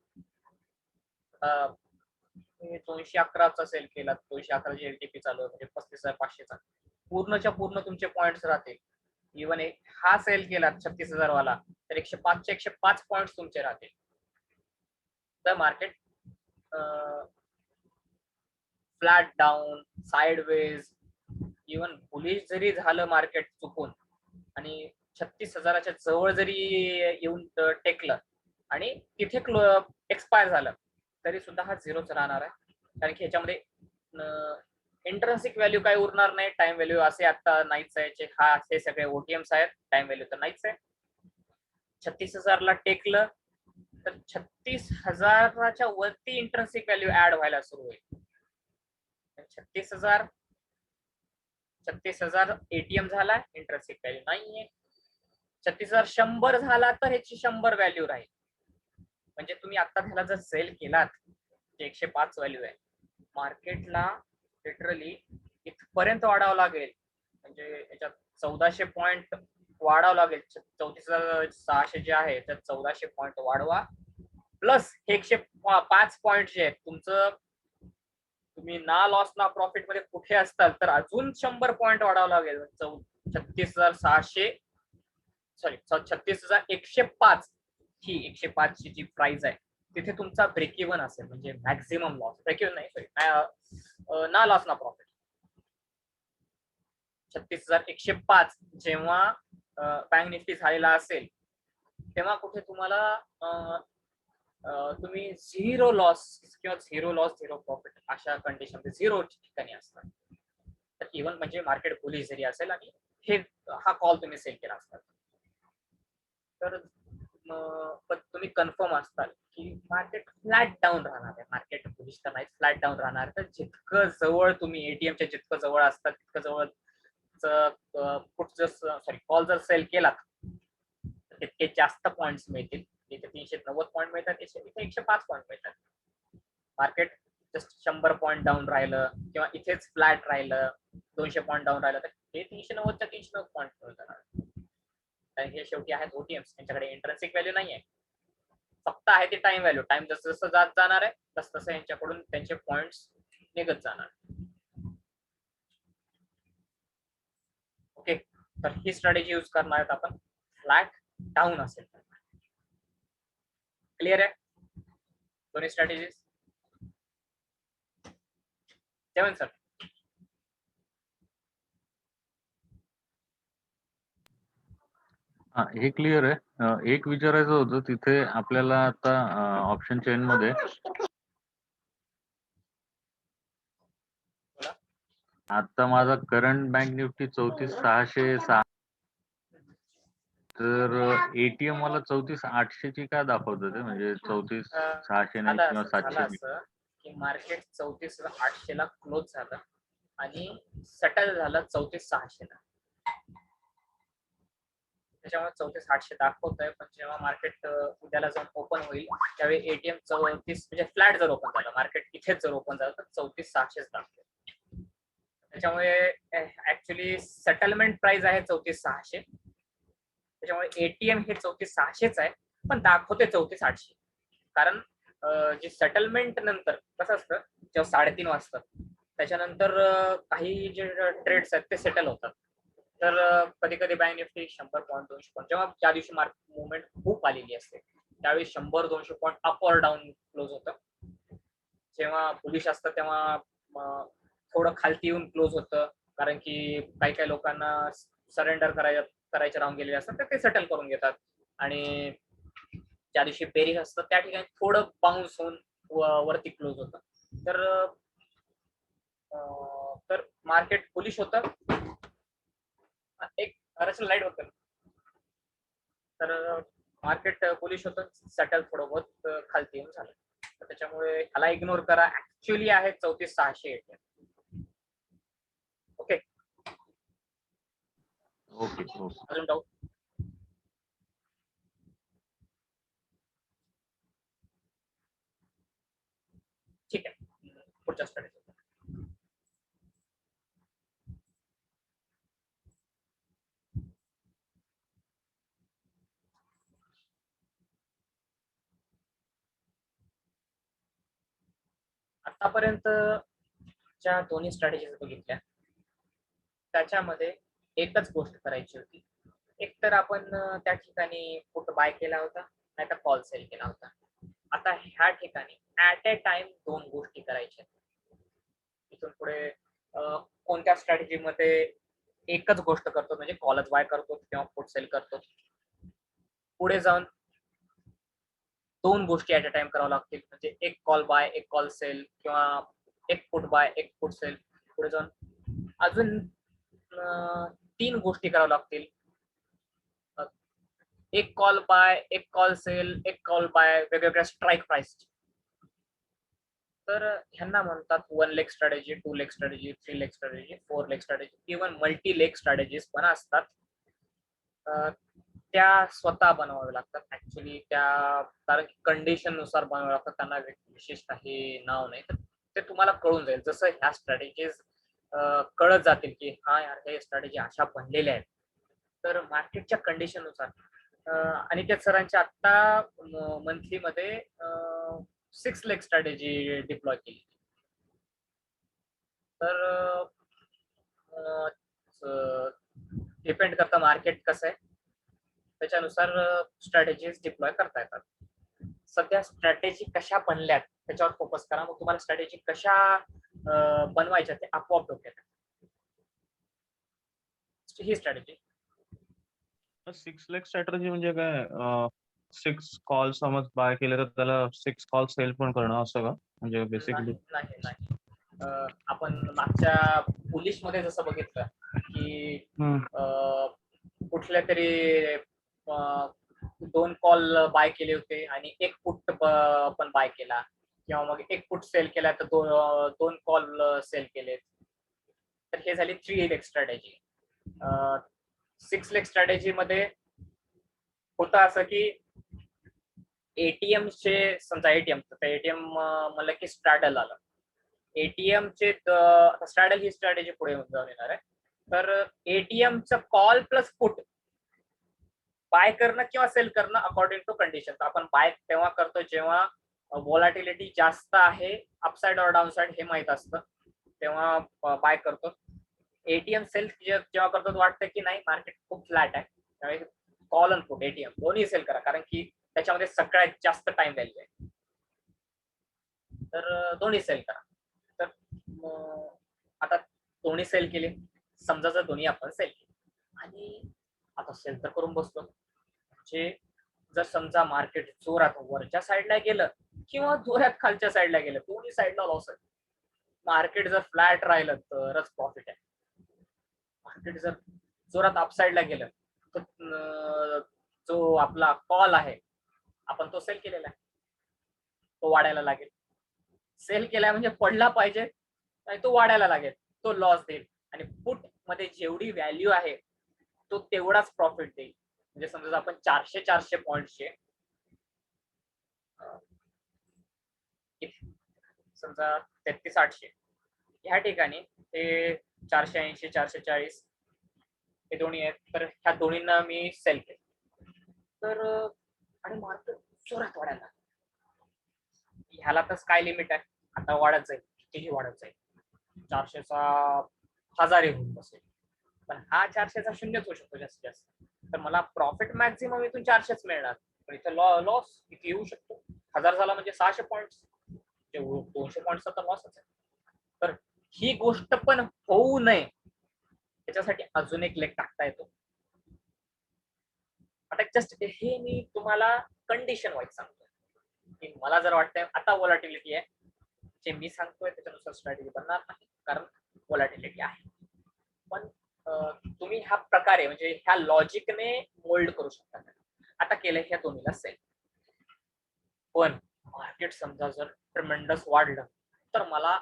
211चा सेल केला, 211 एलटीपी चालू आहे म्हणजे 35,500चा पूर्णच्या पूर्ण तुमचे पॉइंट्स राहतील. इव्हन हा सेल केला 36,000 वाला तर 105चे 105 पॉइंट तुमचे राहतील. तर market flat down, sideways, even bullish जरी झालं मार्केट चुकून आणि 36,000च्या जवळ जरी येऊन टेकलं आणि तिथे एक्सपायर झालं तरी सुद्धा हा झिरोच राहणार आहे. कारण की ह्याच्यामध्ये इंट्रेन्सिक व्हॅल्यू काय उरणार नाही. टाइम व्हॅल्यू असे आता नाहीच आहे. हे सगळे ओटीएम्स आहेत. टाइम व्हॅल्यू तर नाहीच आहे. 36,000ला टेकलं तर 36,000च्या वरती इंट्रेन्सिक व्हॅल्यू ऍड व्हायला सुरू होईल. 36,000 एटीएम झाला, इंट्रेन्सिक व्हॅल्यू नाहीये. 36,100 झाला तर ह्याची 100 व्हॅल्यू राहील. म्हणजे तुम्ही आता त्याला जर सेल केलात जे 105 व्हॅल्यू आहे, मार्केटला लिटरली इथपर्यंत वाढावं लागेल. म्हणजे याच्यात 1400 पॉइंट वाढावं लागेल. 34,600 जे आहे त्यात 1400 पॉइंट वाढवा प्लस 105 पॉइंट जे आहेत तुमचं, तुम्ही ना लॉस ना प्रॉफिट मध्ये कुठे असताल तर अजून 100 पॉइंट वाढावं लागेल. 36,600 सॉरी 36,105 ही 105 ची जी प्राइस आहे तिथे तुमचा ब्रेक इव्हन असेल. म्हणजे मॅक्झिमम लॉस, ब्रेक इव्हन नाही सॉरी ना लॉस ना प्रॉफिट. 36,105 जेव्हा बँक निफ्टी झालेला असेल तेव्हा कुठे तुम्हाला तुम्ही झिरो लॉस किंवा झिरो प्रॉफिट अशा कंडिशन मध्ये झिरो ठिकाणी असतात. तर इव्हन म्हणजे मार्केट बुलिश जरी असेल आणि हे हा कॉल तुम्ही सेल केला असता तर पण तुम्ही कन्फर्म असताल की मार्केट फ्लॅट डाऊन राहणार आहे. मार्केट बुलिश तर नाही, फ्लॅट डाऊन राहणार. तर जितकं जवळ तुम्ही एटीएमच्या जितकं जवळ असतात तितकं जवळ कॉल जर सेल केला तितके जास्त पॉइंट्स मिळतील. इथे 390 पॉईंट मिळतात, इथे 105 पॉईंट मिळतात. मार्केट जस्ट 100 पॉईंट डाऊन राहिलं किंवा इथेच फ्लॅट राहिलं, 200 पॉईंट डाऊन राहिलं तर हे 390च्या 390 पॉईंट मिळतात. कारण हे शेवटी आहेत ओटीएम्स, त्यांच्याकडे इंट्रेन्सिक व्हॅल्यू नाही आहे, फक्त आहे ते टाइम व्हॅल्यू. टाइम जसं जसं जात जाणार आहे तस तसं यांच्याकडून त्यांचे पॉइंट्स निघत जाणार. ओके, तर ही स्ट्रॅटेजी यूज करणार आहेत आपण फ्लॅट डाऊन असेल. क्लिअर आहे दोन्ही स्ट्रॅटेजीज? सेवन सर. हा, हे क्लिअर आहे. एक विचारायचं होतं तिथे आपल्याला आता ऑप्शन चेन मध्ये आता माझा करंट बँक निफ्टी 34,606 तर एटीएम मला 34,800 ची काय दाखवतं ते? म्हणजे 34,600 नाही किंवा 700 की मार्केट 34,800 ला क्लोज झालं आणि सेटल झालं 34,600 ला. त्याच्यामुळे 34,800 दाखवत आहे. पण जेव्हा मार्केट उद्याला जाऊन ओपन होईल त्यावेळी एटीएम 34 म्हणजे फ्लॅट जर ओपन झालं, मार्केट इथेच जर ओपन झालं तर 34,600 दाखवेल. त्याच्यामुळे ऍक्च्युली सेटलमेंट प्राइस आहे 34,600. त्याच्यामुळे एटीएम हे 34,600च आहे पण दाखवते 34,800. कारण जे सेटलमेंट नंतर कसं असतं, जेव्हा 3:30 वाजतात त्याच्यानंतर काही जे ट्रेड्स आहेत ते सेटल होतात. तर कधी कधी बँक निफ्टी 100 पॉईंट 200 पॉईंट जेव्हा ज्या दिवशी मार्केट मुवमेंट खूप आलेली असते त्यावेळी 100-200 पॉईंट अप और डाऊन क्लोज होतं. जेव्हा बुलिश असतं तेव्हा थोडं खालती येऊन क्लोज होतं. कारण की काही काही लोकांना सरेंडर करायचे राहून गेलेले असतात तर ते सेटल करून घेतात. आणि ज्या दिवशी बेरिंग असतं त्या ठिकाणी थोडं बाउन्स होऊन वरती क्लोज होतं. तर मार्केट बुलिश होतं. एक रचना लाईट होतं तर मार्केट बुलिश होतं, सेटल थोडं बहुत खालती येऊन झालं. तर त्याच्यामुळे ह्याला इग्नोर करा. ऍक्च्युअली आहे 34,600 एटीएम. Okay okay okay. अजून डाऊट? ठीक आहे, पुढच्या स्टडी. आतापर्यंत ज्या दोन्ही स्ट्रॅटेजीज बघितल्या त्याच्यामध्ये एकच गोष्ट करायची होती. एक तर आपण त्या ठिकाणी पुट बाय केला होता, नाही तर कॉल सेल केला होता. आता ह्या ठिकाणी ऍट ए टाइम दोन गोष्टी करायच्या. इथून पुढे कोणत्या स्ट्रॅटेजी मध्ये एकच गोष्ट करतो म्हणजे कॉलच बाय करतो किंवा पुट सेल करतो. पुढे जाऊन दोन गोष्टी ऍट अ टाइम करावं लागतील, म्हणजे एक कॉल बाय एक कॉल सेल किंवा एक पुट बाय एक पुट सेल. पुढे जाऊन अजून तीन गोष्टी कराव्या लागतील, एक कॉल बाय एक कॉल सेल एक कॉल बाय वेगवेगळ्या स्ट्राईक प्राइस. तर ह्यांना म्हणतात 1 leg strategy, 2 leg strategy, 3 leg strategy, 4 leg strategy, even multi leg strategies पण असतात. त्या स्वतः बनवाव्या लागतात ऍक्च्युली, त्या कारण कंडिशन नुसार बनवाव्या लागतात, त्यांना विशेष काही नाव नाही. तर ते तुम्हाला कळून जाईल जसं ह्या स्ट्रॅटेजीज कळत जातील की हा यार हे स्ट्रॅटेजी अशा बनलेल्या आहेत. तर मार्केटच्या कंडिशन नुसार अनिकेत सरांच्या आता मंथली मध्ये 6 लेग स्ट्रॅटेजी डिप्लॉय केली. तर डिपेंड करतं मार्केट कसं आहे त्याच्यानुसार स्ट्रॅटेजीज डिप्लॉय करता येतात. सध्या स्ट्रॅटेजी कशा बनल्यात त्याच्यावर फोकस करा, मग तुम्हाला स्ट्रॅटेजी कशा बनवायच्या ते आपोआप डोक्यात ही स्ट्रॅटेजी. 6 लेग स्ट्रॅटेजी म्हणजे काय? 6 कॉल समज बाय केले तर त्याला 6 कॉल सेल पण करणं असं का? म्हणजे बेसिकली नाही नाही आपण मागच्या पोलिश मध्ये जसं बघितलं की कुठल्या तरी 2 कॉल बाय केले होते आणि एक पुट पण बाय केला, किंवा मग एक पुट सेल केला तर दोन कॉल सेल केले. तर हे झाली 3 लेग स्ट्रॅटेजी. 6 लेग स्ट्रॅटेजी मध्ये होतं असं की एटीएम चे समजा एटीएम म्हणलं की स्ट्रॅडल आलं. एटीएम चे स्ट्रॅडल ही स्ट्रॅटेजी पुढे जाऊन येणार आहे. तर एटीएमचं कॉल प्लस पुट बाय करणं किंवा सेल करणं अकॉर्डिंग टू कंडिशन. आपण बाय तेव्हा करतो जेव्हा व्होलॅटिलिटी जास्त आहे, अपसाइड और डाऊन साइड हे माहित असतं, तेव्हा बाय करतो. एटीएम सेल जेव्हा करतो वाटतं की नाही मार्केट खूप फ्लॅट आहे, त्यावेळी कॉल आणि पुट एटीएम दोन्ही सेल करा, कारण की त्याच्यामध्ये सगळ्यात जास्त टाइम व्हॅल्यू आहे. तर दोन्ही सेल करा. तर आता दोन्ही सेल केले, समजा जर दोन्ही आपण सेल केले आणि आता सेल तर करून बसलो, म्हणजे जर समजा मार्केट जोरात वरच्या साईडला गेलं किंवा जोरात खालच्या साईडला गेलं, दोन्ही साईडला लॉस आहे. मार्केट जर फ्लॅट राहिलं तरच प्रॉफिट आहे. मार्केट जर जोरात अपसाईडला गेलं तर जो आपला कॉल आहे आपण तो सेल केलेला आहे, तो वाढायला लागेल. सेल केलाय म्हणजे पडला पाहिजे आणि तो वाढायला लागेल, तो लॉस देईल. आणि पुट मध्ये जेवढी व्हॅल्यू आहे तो तेवढाच प्रॉफिट देईल. म्हणजे समजा आपण 400 पॉईंटचे समजा 3300 ह्या ठिकाणी हे 480 440 हे दोन्ही आहेत, तर ह्या दोन्हींना मी सेल केलं. तर आणि मार्केट जोरात वाढायला, ह्याला तर काय लिमिट आहे, आता वाढत जाईल, कितीही वाढत जाईल. 400चा 1000 होऊन बसेल, पण हा 400चा 0च होऊ शकतो जास्तीत जास्त. तर मला प्रॉफिट मॅक्झिमम इथून 400च मिळणार, पण इथं लॉस किती येऊ शकतो. 1000 झाला म्हणजे 600 पॉईंट, 200 पॉईंटचा तर लॉसच आहे. तर ही गोष्ट पण होऊ नये त्याच्यासाठी अजून एक लेग टाकता येतो. आता जस्ट हे मी तुम्हाला कंडिशन वाईज सांगतोय की मला जर वाटतंय आता व्होलॅटिलिटी आहे, जे मी सांगतोय त्याच्यानुसार स्ट्रॅटेजी बनणार नाही, कारण व्होलॅटिलिटी आहे. पण तुम्ही ह्या प्रकारे म्हणजे ह्या लॉजिकने मोल्ड करू शकता. आता केलं ह्या दोन्हीला सेल, पण मार्केट समजा जर ट्रेमेंडस वाढलं तर मला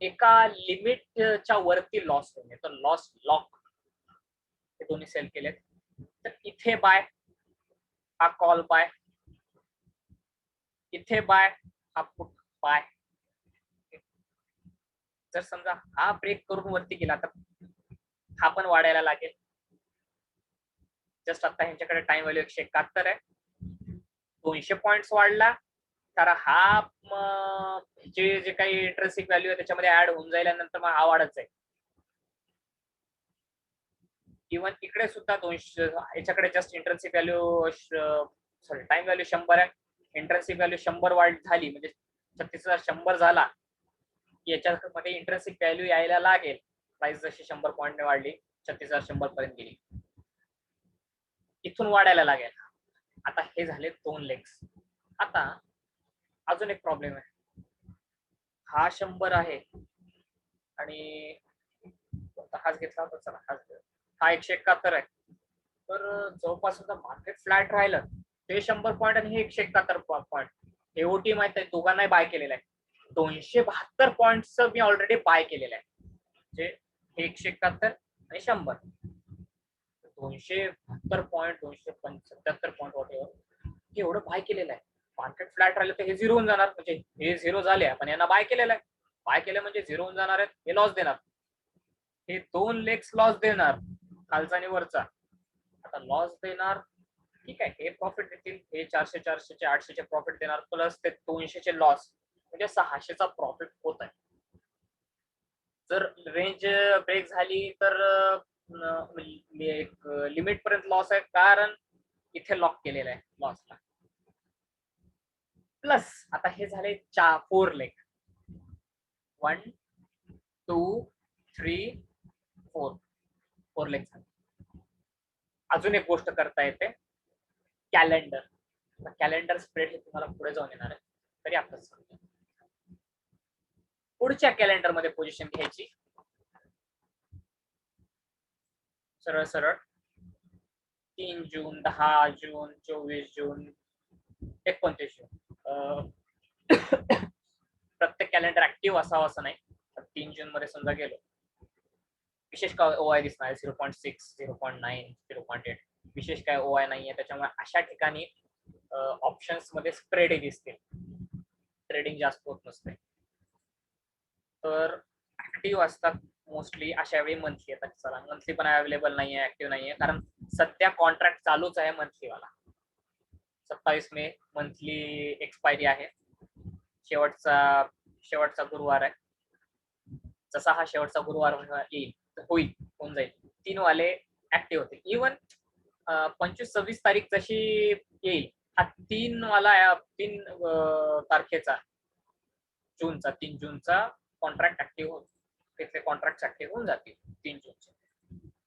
एका लिमिटच्या वरती लॉस होईल, तर लॉस लॉक हे दोन्ही सेल केलेत. तर इथे बाय, हा कॉल बाय, इथे बाय, हा पुट बाय. जर समजा हा ब्रेक करून वरती गेला तर हा पण वाढायला लागेल. जस्ट आता ह्यांच्याकडे टाइम व्हॅल्यू 171 आहे, 200 पॉइंट्स वाढला तर हा जे काही इंट्रेन्सिक व्हॅल्यू आहे त्याच्यामध्ये ऍड होऊन जाईल आणि नंतर मग हा वाढत जाईल. इव्हन इकडे सुद्धा 200 याच्याकडे just intrinsic value sorry time value 100 आहे. इंट्रेन्सिक व्हॅल्यू 100 वाढ झाली म्हणजे 36,100 झाला की याच्यामध्ये इंट्रेन्सिक व्हॅल्यू यायला लागेल. प्राइस जशी 100 पॉईंटने वाढली 36,100 पर्यंत गेली, इथून वाढायला लागेल. आता हे झाले 2 लेग्स. आता अजून एक प्रॉब्लेम आहे. हा 100 आहे आणि हाच घेतला होता, चला हाच घेऊ. हा 171 आहे. तर जवळपास सुद्धा मार्केट फ्लॅट राहिलं ते 100 पॉईंट आणि हे 171 पॉईंट. हे ओटी माहित आहे, दोघांनाही बाय केलेलं आहे. 272 पॉईंटचं मी ऑलरेडी बाय केलेलं आहे. म्हणजे हे 171 आणि 100 272 पॉईंट 277 पॉईंट वॉटेवर एवढं बाय केलेलं आहे. मार्केट फ्लॅट राहिलं तर हे झिरो होऊन जाणार, म्हणजे हे झिरो झाले आपण यांना बाय केलेलं आहे. बाय केलं म्हणजे झिरो होऊन जाणार आहेत, हे लॉस देणार. हे 2 लेग्स लॉस देणार, खालचा आणि वरचा. आता लॉस देणार, ठीक आहे, हे प्रॉफिट देतील, हे 400 400 800 प्रॉफिट देणार प्लस ते 200 लॉस, म्हणजे 600 प्रॉफिट होत आहे. जर रेंज ब्रेक झाली तर एक लिमिट पर्यंत लॉस आहे, कारण इथे लॉक केलेलं आहे लॉसला. प्लस आता हे झाले 4 लेग, 1 2 3 4 लेग झाले. अजून एक गोष्ट करता येते, कॅलेंडर. कॅलेंडर स्प्रेड हे तुम्हाला पुढे जाऊन येणार आहे, तरी आपण समजा पुढच्या कॅलेंडर मध्ये पोझिशन घ्यायची. सरळ सरळ 3 जून 10 जून 24 जून 29 जून. प्रत्येक कॅलेंडर ऍक्टिव्ह असावं असं नाही. 3 जून मध्ये समजा गेलो, विशेष काय ओआय दिसणार 0.6 0.9 0.8, विशेष काय ओआय नाहीये, त्याच्यामुळे अशा ठिकाणी ऑप्शन्स मध्ये स्प्रेड दिसते, ट्रेडिंग जास्त होत नसते. तर ऍक्टिव्ह असतात मोस्टली अशा वेळी मंथली येतात. चला मंथली पण अवेलेबल नाहीये, ऍक्टिव्ह नाहीये, कारण सध्या कॉन्ट्रॅक्ट चालूच आहे मंथलीवाला. 27 मे मंथली एक्सपायरी आहे, शेवटचा गुरुवार आहे. जसा हा शेवटचा गुरुवार येईल होऊन जाईल, 3 वाले ऍक्टिव्ह होतील. इव्हन 25-26 तारीख जशी येईल, हा 3 वाला 3 तारखेचा जूनचा 3 जूनचा कॉन्ट्रॅक्ट ऍक्टिव्ह होतो. तिथले कॉन्ट्रॅक्ट ऍक्टिव्ह होऊन जातील 3 जूनचे.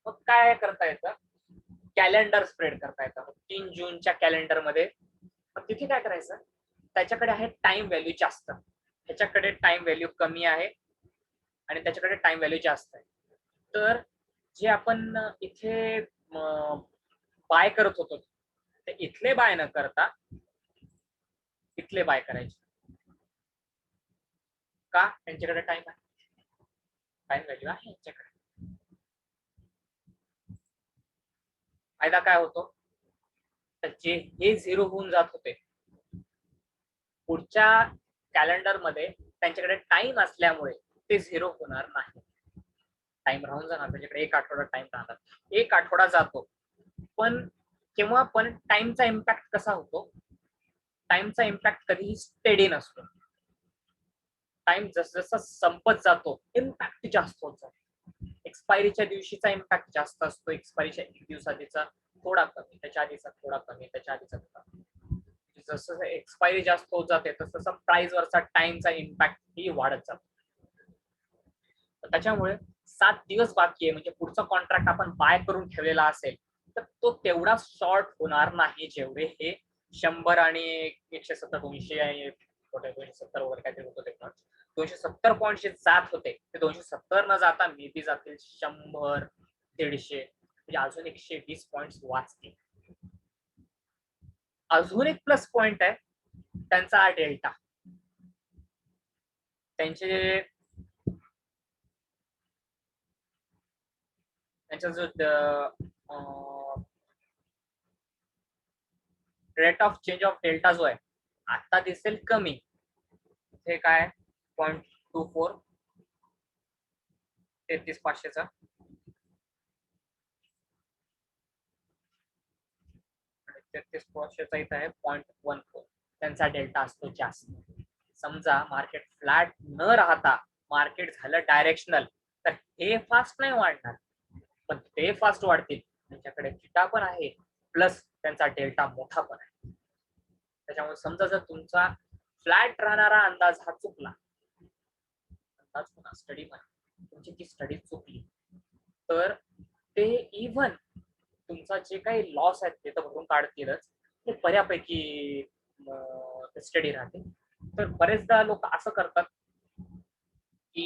मग काय करता येतं, कॅलेंडर स्प्रेड करता येतं. 3 जूनच्या कॅलेंडर मध्ये तिथे काय करायचं, त्याच्याकडे आहे टाइम व्हॅल्यू जास्त, ह्याच्याकडे टाइम व्हॅल्यू कमी आहे आणि त्याच्याकडे टाइम व्हॅल्यू जास्त आहे. तर जे आपण इथे बाय करत होतो ते इथले बाय न करता इथले बाय करायचे. का? त्यांच्याकडे टाइम आहे, टाइम व्हॅल्यू आहे यांच्याकडे. फायदा काय होतो, तर जे हे झिरो होऊन जात होते पुढच्या कॅलेंडर मध्ये, त्यांच्याकडे टाइम असल्यामुळे ते झिरो होणार नाही. टाइम राहून जाणार, त्याच्याकडे 1 आठवडा टाइम राहणार. 1 आठवडा जातो, पण केव्हा पण टाइमचा इम्पॅक्ट कसा होतो, टाइमचा इम्पॅक्ट कधीही स्टेडी नसतो. टाइम जसं संपत जातो इम्पॅक्ट जास्त होत जातो. एक्सपायरीच्या दिवशीचा इम्पॅक्ट जास्त असतो, एक्सपायरीच्या 1 दिवस आधीचा थोडा कमी, त्याच्या आधीचा थोडा कमी, त्याच्या आधीचा थोडा कमी. जसं एक्सपायरी जास्त होत जाते तसं प्राइस वरचा टाइमचा इम्पॅक्ट ही वाढत जातो. त्याच्यामुळे 7 दिवस बाकी आहे, म्हणजे पुढचा कॉन्ट्रॅक्ट आपण बाय करून ठेवलेला असेल तर तो तेवढा शॉर्ट होणार नाही जेवढे हे 100 आणि 170 200 270 वगैरे काहीतरी होतं. ते 270 पॉईंट जे जात होते ते 270 न जाता मे बी जातील 100 150, म्हणजे अजून 120 पॉईंट वाचतील. अजून एक प्लस पॉइंट आहे त्यांचा डेल्टा. त्यांचे त्यांचा जो rate of change of delta जो आहे आता दिसेल कमी, इथे काय 0.24 33,500चा, 33,500चा इथे आहे 0.14, त्यांचा डेल्टा असतो जास्त. समजा मार्केट फ्लॅट न राहता मार्केट झालं डायरेक्शनल, तर हे फास्ट नाही वाढणार, पण ते फास्ट वाढतील. त्यांच्याकडे थिटा पण आहे, प्लस त्यांचा डेल्टा मोठा पण आहे. त्याच्यामुळे समजा जर तुमचा फ्लॅट राहणारा अंदाज हा चुकला, अंदाज पुन्हा स्टडी पण तुमची ती स्टडी चुकली, तर ते इव्हन तुमचा जे काही लॉस आहेत ते तर भरून काढतीलच, ते बऱ्यापैकी स्टडी राहते. तर बरेचदा लोक असं करतात की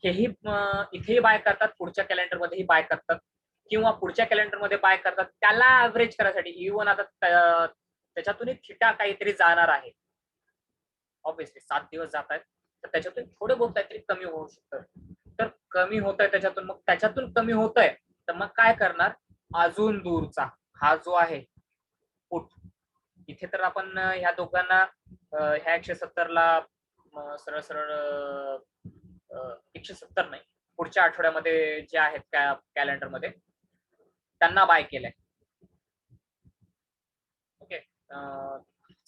हेही इथेही बाय करतात, पुढच्या कॅलेंडर मध्येही बाय करतात, किंवा पुढच्या कॅलेंडर मध्ये बाय करतात त्याला ऍव्हरेज करायसाठी. इव्हन आता त्याच्यातूनही थिटा काहीतरी जाणार आहे, ऑब्विसली 7 दिवस जात आहेत, तर त्याच्यातून थोडे बहुत काहीतरी कमी होऊ शकतं. तर कमी होत आहे त्याच्यातून, मग त्याच्यातून कमी होत आहे, तर मग काय करणार, अजून दूरचा हा जो आहे पुट, इथे तर आपण ह्या दोघांना ह्या 170 ला सरळ सरळ 170 नाही, पुढच्या आठवड्यामध्ये जे आहेत कॅलेंडर मध्ये त्यांना बाय केलंय. ओके,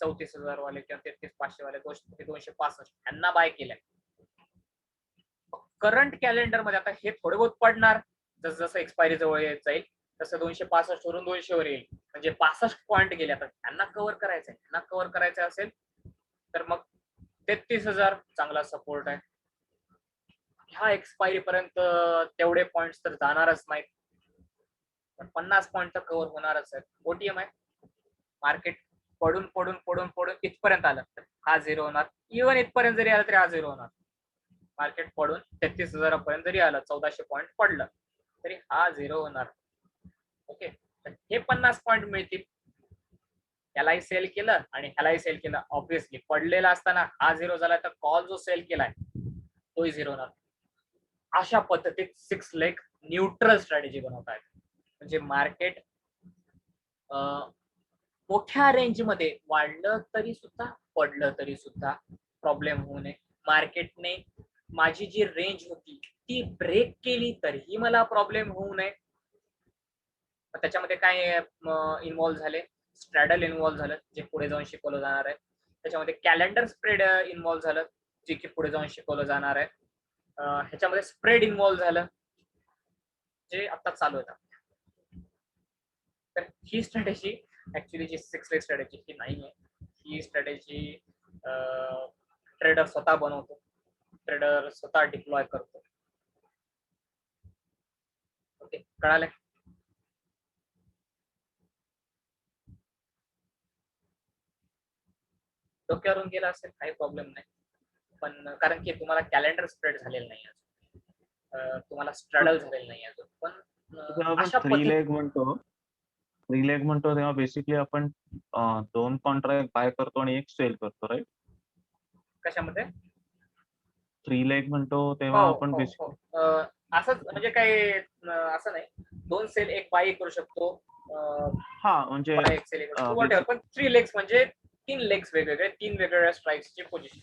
34,000 वाले किंवा 33,500 वाले 265 यांना बाय केलंय. करंट कॅलेंडर मध्ये आता हे थोडे बहुत पडणार, जसं जसं एक्सपायरी जवळ येत जाईल तसं 265 वरून 200 वर येईल, म्हणजे 65 पॉईंट गेले. आता त्यांना कव्हर करायचंय, त्यांना कव्हर करायचं असेल तर मग 33,000 चांगला सपोर्ट आहे. ह्या एक्सपायरी पर्यंत तेवढे पॉइंट्स तर जाणारच नाहीत, पण 50 पॉईंट तर कव्हर होणारच आहेत. ओटीएम आहे, मार्केट पडून पडून पडून पडून इथपर्यंत आलं तर हा झिरो होणार. इव्हन इथपर्यंत जरी आलं तरी हा झिरो होणार. मार्केट पडून 33,000 पर्यंत जरी आलं, 1400 पॉईंट पडलं तरी हा झिरो होणार. ओके, तर हे 50 पॉईंट मिळतील. ह्यालाही सेल केलं आणि ह्यालाही सेल केलं, ऑब्विसली पडलेला असताना हा झिरो झाला तर कॉल जो सेल केलाय तोही झिरो होणार. अशा पद्धतीत 6 लेग न्यूट्रल स्ट्रॅटेजी बनवता येते, म्हणजे मार्केट मोठ्या रेंज मध्ये वाढलं तरी सुद्धा पडलं तरी सुद्धा प्रॉब्लेम होऊ नये. मार्केटने माझी जी रेंज होती ती ब्रेक केली तरीही मला प्रॉब्लेम होऊ नये. त्याच्यामध्ये काय इन्व्हॉल्व्ह झाले, स्ट्रॅडल इन्व्हॉल्व्ह झालं जे पुढे जाऊन शिकवलं जाणार आहे. त्याच्यामध्ये कॅलेंडर स्प्रेड इन्व्हॉल्व्ह झालं जे की पुढे जाऊन शिकवलं जाणार आहे. ह्याच्यामध्ये स्प्रेड इन्व्हॉल्व्ह झालं जे आता चालू आहे. तर ही स्ट्रॅटेजी ऍक्च्युली जी 6 लेग स्ट्रॅटेजी ही नाही आहे. ही स्ट्रॅटेजी ट्रेडर स्वतः बनवतो, ट्रेडर स्वतः डिप्लॉय करतो. ओके, कळालं? डोक्यावरून गेला असेल काही प्रॉब्लेम नाही, पण कारण की तुम्हाला कॅलेंडर स्प्रेड झालेलं नाही अजून, तुम्हाला स्ट्रॅडल झालेलं नाही अजून, पण जेव्हा आपण अशा थ्री पद्धती. लेग म्हणतो तेव्हा बेसिकली आपण 2 कॉन्ट्रॅक्ट बाय करतो आणि एक सेल करतो, राईट? कशामध्ये? 3 लेग म्हणतो हो तेव्हा आपण हो हो, बेसिकली असंच म्हणजे काही असं नाही, 2 सेल एक बाय करू शकतो, हां, म्हणजे बाय एक सेल करू शकतो, वॉटेवर. बेसिक पण 3 लेग्स म्हणजे 3 लेग्स वेगवेगळे, 3 वेगवेगळ्या स्ट्राईक्सची पोझिशन.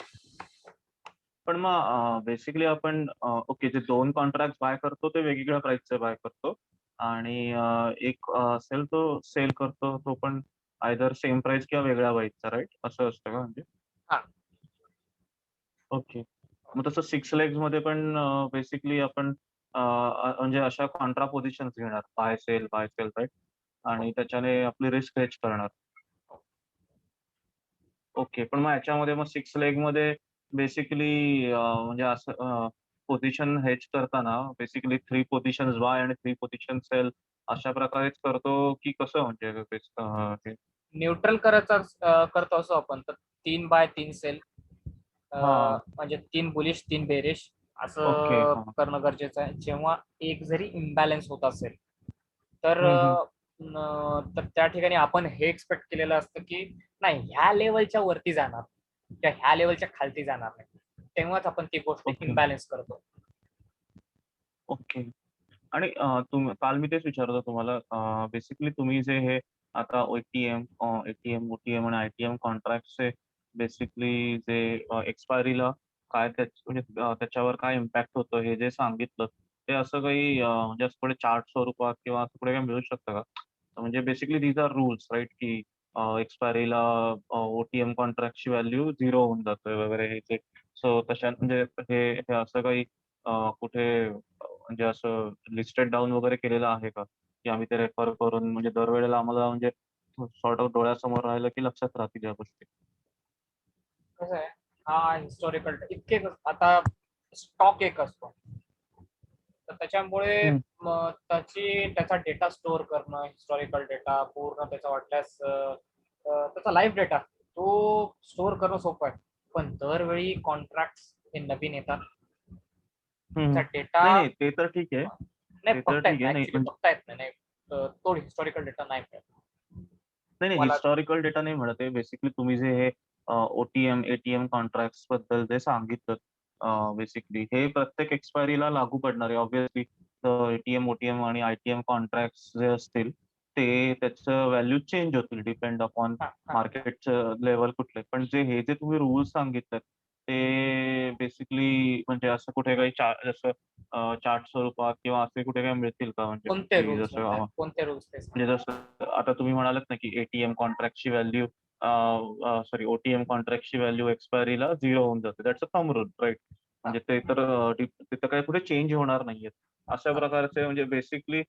पण मग बेसिकली आपण ओके जे 2 कॉन्ट्रॅक्ट बाय करतो ते वेगवेगळ्या प्राइसचे बाय करतो आणि एक असेल तो सेल करतो तो पण आयदर सेम प्राइस किंवा वेगळ्या प्राइसचा, राईट? असं असतं का म्हणजे? हा, ओके. मग तसं 6 लेग्स मध्ये पण बेसिकली आपण म्हणजे अशा कॉन्ट्रा पोझिशन्स घेणार बाय सेल, राईट? आणि त्याच्याने आपली रिस्क हेज करणार. ओके. पण मग याच्यामध्ये मग 6 लेग मध्ये बेसिकली म्हणजे असं पोझिशन हेज करताना बेसिकली 3 पोझिशन्स बाय आणि 3 पोझिशन सेल अशा प्रकारेच करतो की कसं म्हणजे हे? न्यूट्रल करतो असो आपण, तर 3 बाय 3 सेल, हां. म्हणजे 3 बुलिश 3 बेरिश ओके. असं हां. करणं गरजेचं आहे. जेव्हा एक जरी इम्बॅलन्स होत असेल तर हं, हं. तर त्या ठिकाणी आपण हे एक्सपेक्ट केलेलं असतं की नाही, ह्या लेवलच्या वरती जाणार किंवा ह्या लेवलच्या खालती जाणार नाही, तेव्हाच आपण ती गोष्ट ओके. इम्बॅलन्स करतो. ओके. आणि काल मी तेच विचारत होतो तुम्हाला बेसिकली तुम्ही जे हे आता एटीएम, ओटीएम आणि आयटीएम कॉन्ट्रॅक्टचे बेसिकली जे एक्सपायरीला काय म्हणजे त्याच्यावर काय इम्पॅक्ट होतं हे जे सांगितलं ते असं काही म्हणजे असं पुढे चार्ट स्वरूपात किंवा असं पुढे काही मिळू शकतं का? म्हणजे basically these are rules, right? की एक्सपायरीला ओटीएम कॉन्ट्रॅक्टची व्हॅल्यू 0 होऊन जातोय वगैरे हे ते. सो तशा म्हणजे हे हे असं काही कुठे म्हणजे असं लिस्टेड डाउन वगैरे केलेलं आहे का? की आम्ही ते रेफर करून म्हणजे दरवेळेला आम्हाला म्हणजे सॉर्ट ऑफ डोळ्यासमोर राहिलं की लक्षात राहतील या गोष्टी. कसं आहे, हा हिस्टॉरिकल इतके आता स्टॉक एक असतो, तर त्याच्यामुळे हं. मग त्याचा डेटा स्टोअर करणं, हिस्टॉरिकल डेटा पूर्ण त्याचा वाटल्यास त्याचा लाईव्ह डेटा तो स्टोअर करणं सोपं आहे. पण दरवेळी कॉन्ट्रॅक्ट हे नवीन येतात. हं, त्याचा हं. डेटा नाही, नाही. ते तर ठीक आहे. नाही ते तर बघता येत ठीक आहे. नाही, नाही ऍक्च्युली म्हणजे बघता येत नाही. नाही, तो हिस्टॉरिकल डेटा नाही मिळत नाही, नाही. तुम्हाला. हिस्टॉरिकल डेटा नाही म्हणत आहे. बेसिकली तुम्ही जे हे ओटीएम, एटीएम कॉन्ट्रॅक्ट्स बद्दल जे सांगितलंत बेसिकली हे प्रत्येक एक्सपायरीला लागू पडणार आहे. ऑब्व्हियसली एटीएम, ओटीएम आणि आयटीएम कॉन्ट्रॅक्ट्स जे असतील ते त्याचं व्हॅल्यू चेंज होतील डिपेंड अपॉन हा हा मार्केटचं लेव्हल कुठले. पण जे तुम्ही रूल्स सांगितलेत ते बेसिकली म्हणजे असं कुठे काही जसं चार्ट स्वरूपात किंवा असे कुठे काही मिळतील का? म्हणजे कोणते की रूल्स जसं म्हणताय, कोणते रूल्स ते म्हणजे सांगा. जसं आता तुम्ही म्हणालात ना, की एटीएम कॉन्ट्रॅक्टची व्हॅल्यू सॉरी ओटीएम कॉन्ट्रॅक्टची व्हॅल्यू एक्सपायरीला 0 होऊन जाते. That's a thumb rule right. हा म्हणजे ते तर तिथं काही कुठे चेंज होणार नाहीयेत. अशा हा प्रकारचे म्हणजे बेसिकली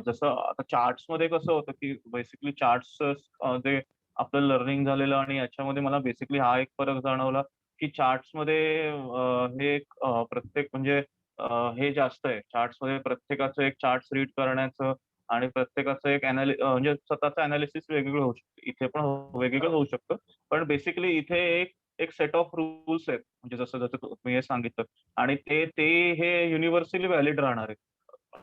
जसं आता चार्ट्समध्ये कसं होतं, की बेसिकली चार्ट्स जे आपलं लर्निंग झालेलं आणि याच्यामध्ये मला बेसिकली हा एक फरक जाणवला, की चार्ट्समध्ये हे एक प्रत्येक म्हणजे हे जास्त आहे. चार्ट्समध्ये प्रत्येकाचं एक चार्ट्स रीड करण्याचं आणि प्रत्येकाचं एक म्हणजे स्वतःचं अनालिसिस वेगवेगळं होऊ शकतं. इथे पण वेगवेगळं बरोबर. होऊ शकतं. पण बेसिकली इथे एक एक सेट ऑफ रूल्स आहेत. म्हणजे जसं जसं तुम्ही हे सांगितलं आणि ते ते हे युनिव्हर्सली व्हॅलिड राहणार आहेत.